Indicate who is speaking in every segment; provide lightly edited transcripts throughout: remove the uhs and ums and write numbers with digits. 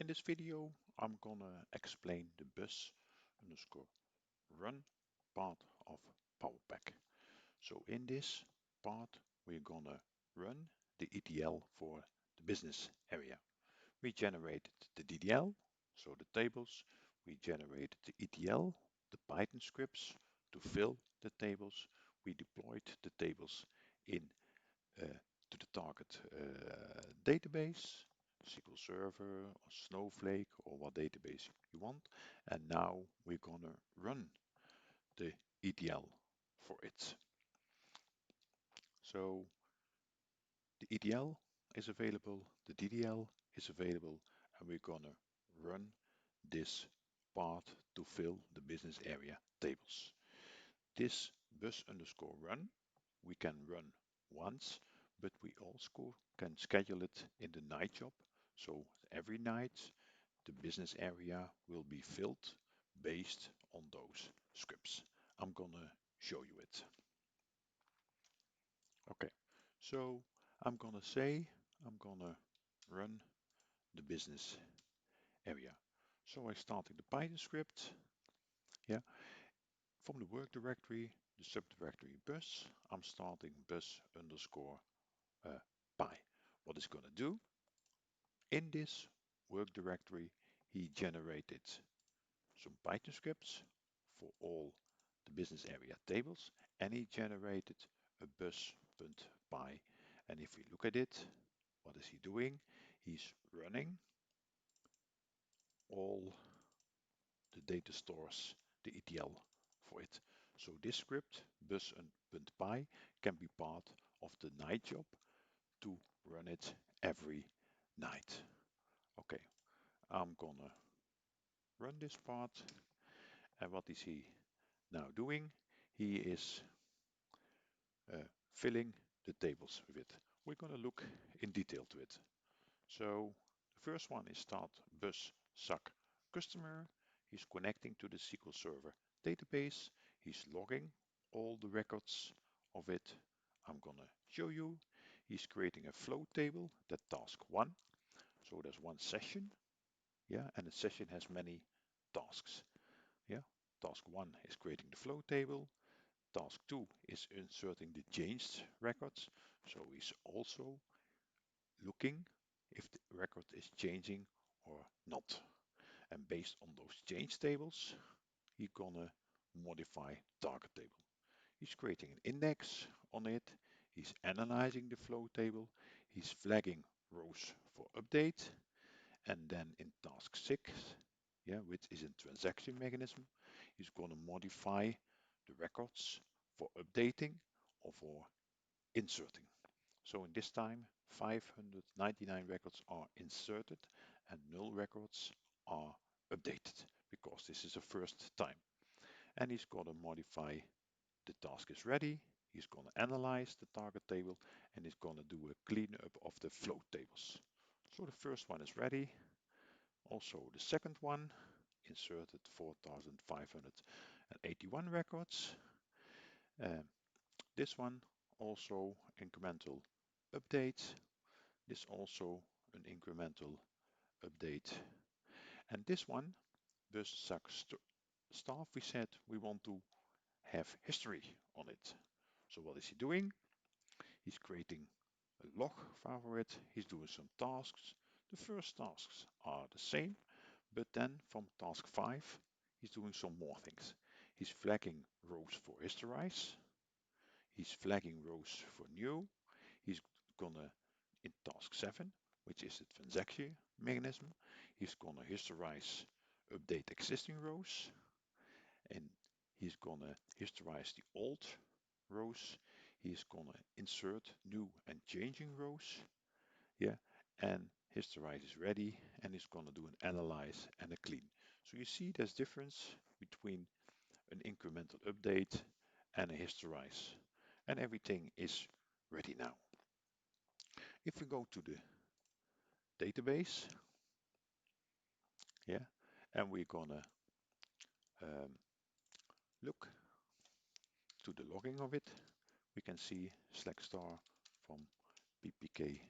Speaker 1: In this video, I'm gonna explain the bus underscore run part of Powerpack. So in this part, we're gonna run the ETL for the business area. We generated the DDL, so the tables. We generated the ETL, the Python scripts to fill the tables. We deployed the tables in to the target database, SQL Server or Snowflake or what database you want. And now we're gonna run the ETL for it. So the ETL is available, the DDL is available, and we're gonna run this part to fill the business area tables. This bus underscore run, we can run once, but we also can schedule it in the night job. So every night, the business area will be filled based on those scripts. I'm gonna show you it. Okay, so I'm gonna run the business area. So I started the Python script. Yeah, from the work directory, the subdirectory bus, I'm starting bus underscore py. What it's going to do, in this work directory, he generated some Python scripts for all the business area tables, and he generated a bus.py. And if we look at it, what is he doing? He's running all the data stores, the ETL for it. So this script, bus.py, can be part of the night job to run it every night. Okay, I'm gonna run this part. And what is he now doing? He is filling the tables with it. We're gonna look in detail to it. So the first one is start bus suck customer. He's connecting to the SQL Server database. He's logging all the records of it. I'm gonna show you. He's creating a flow table, that task 1. So there's one session, yeah, and the session has many tasks. Yeah, task 1 is creating the flow table. Task 2 is inserting the changed records. So he's also looking if the record is changing or not. And based on those change tables, he's gonna modify target table. He's creating an index on it. He's analyzing the flow table. He's flagging rows for update. And then in task 6, yeah, which is a transaction mechanism, he's gonna modify the records for updating or for inserting. So in this time, 599 records are inserted and null records are updated because this is the first time. And he's going to modify the task is ready. He's going to analyze the target table and he's going to do a cleanup of the flow tables. So the first one is ready. Also the second one inserted 4,581 records. This one also incremental update. This also an incremental update. And this one, bus suck staff, we said we want to have history on it. So what is he doing? He's creating a log file for it. He's doing some tasks. The first tasks are the same, but then from task 5, he's doing some more things. He's flagging rows for historize. He's flagging rows for new. He's gonna, in task 7, which is the transaction mechanism, he's gonna historize, update existing rows, and he's gonna historize the old rows. He's gonna insert new and changing rows, yeah, and historize is ready, and he's gonna do an analyze and a clean. So you see there's difference between an incremental update and a historize, and everything is ready now. If we go to the database, yeah, and we're gonna look to the logging of it, we can see slack star from ppk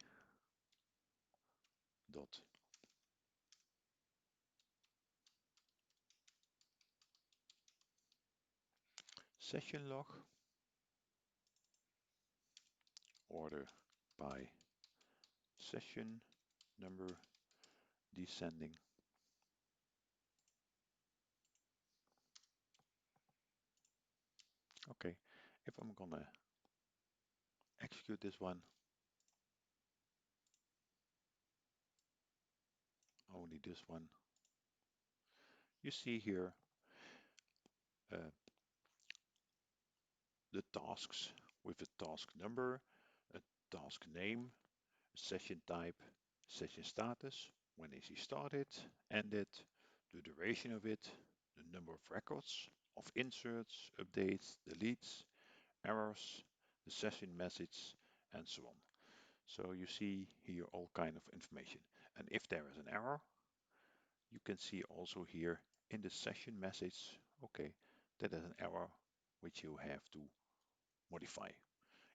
Speaker 1: dot session log, order by session number descending. Okay, if I'm gonna execute this one, only this one, you see here the tasks with a task number, a task name, session type, session status, when is he started, ended, the duration of it, the number of records, of inserts, updates, deletes, errors, the session message, and so on. So you see here all kind of information. And if there is an error, you can see also here in the session message, okay, that is an error which you have to modify.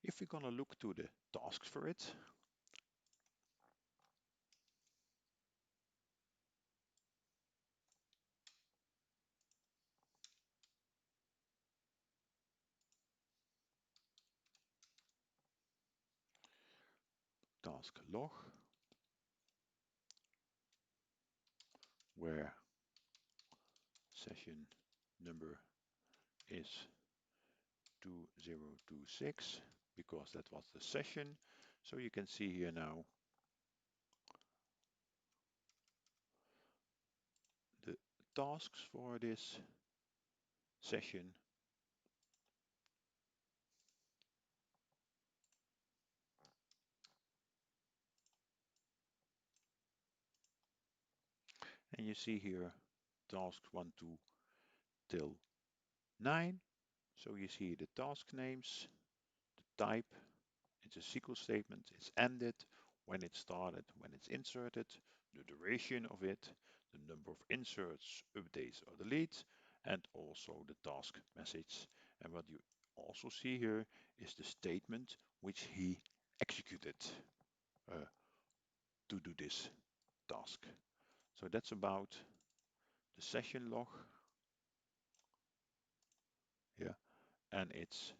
Speaker 1: If we're gonna look to the tasks for it, task log, where session number is 2026, because that was the session. So you can see here now the tasks for this session. And you see here tasks 1, 2 till 9. So you see the task names, the type, it's a SQL statement, it's ended, when it started, when it's inserted, the duration of it, the number of inserts, updates or deletes, and also the task message. And what you also see here is the statement which he executed uh, to do this task. So that's about the session log, yeah, and its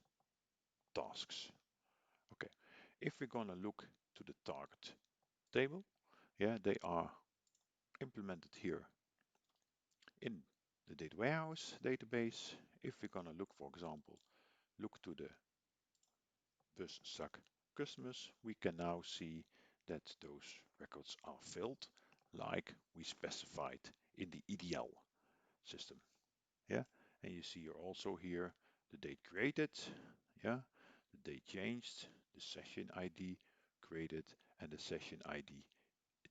Speaker 1: tasks. Okay, if we're gonna look to the target table, yeah, they are implemented here in the data warehouse database. If we're gonna look, for example, look to the bus suck customers, we can now see that those records are filled like we specified in the EDL system. Yeah, and you see also here the date created, yeah, the date changed, the session ID created, and the session ID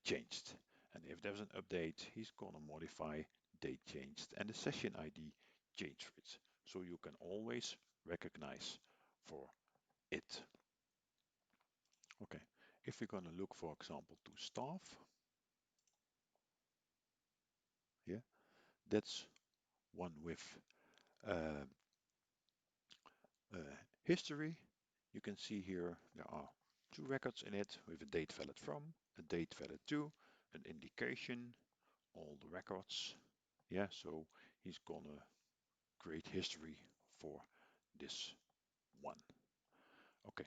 Speaker 1: changed. And if there's an update, he's gonna modify date changed and the session ID changed for it. So you can always recognize for it. Okay, if we're gonna look, for example, to staff, yeah, that's one with uh, uh, history. You can see here there are two records in it with a date valid from, a date valid to, an indication, all the records. Yeah, so he's gonna create history for this one. Okay,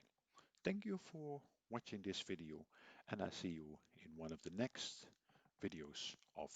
Speaker 1: thank you for watching this video, and I see you in one of the next videos of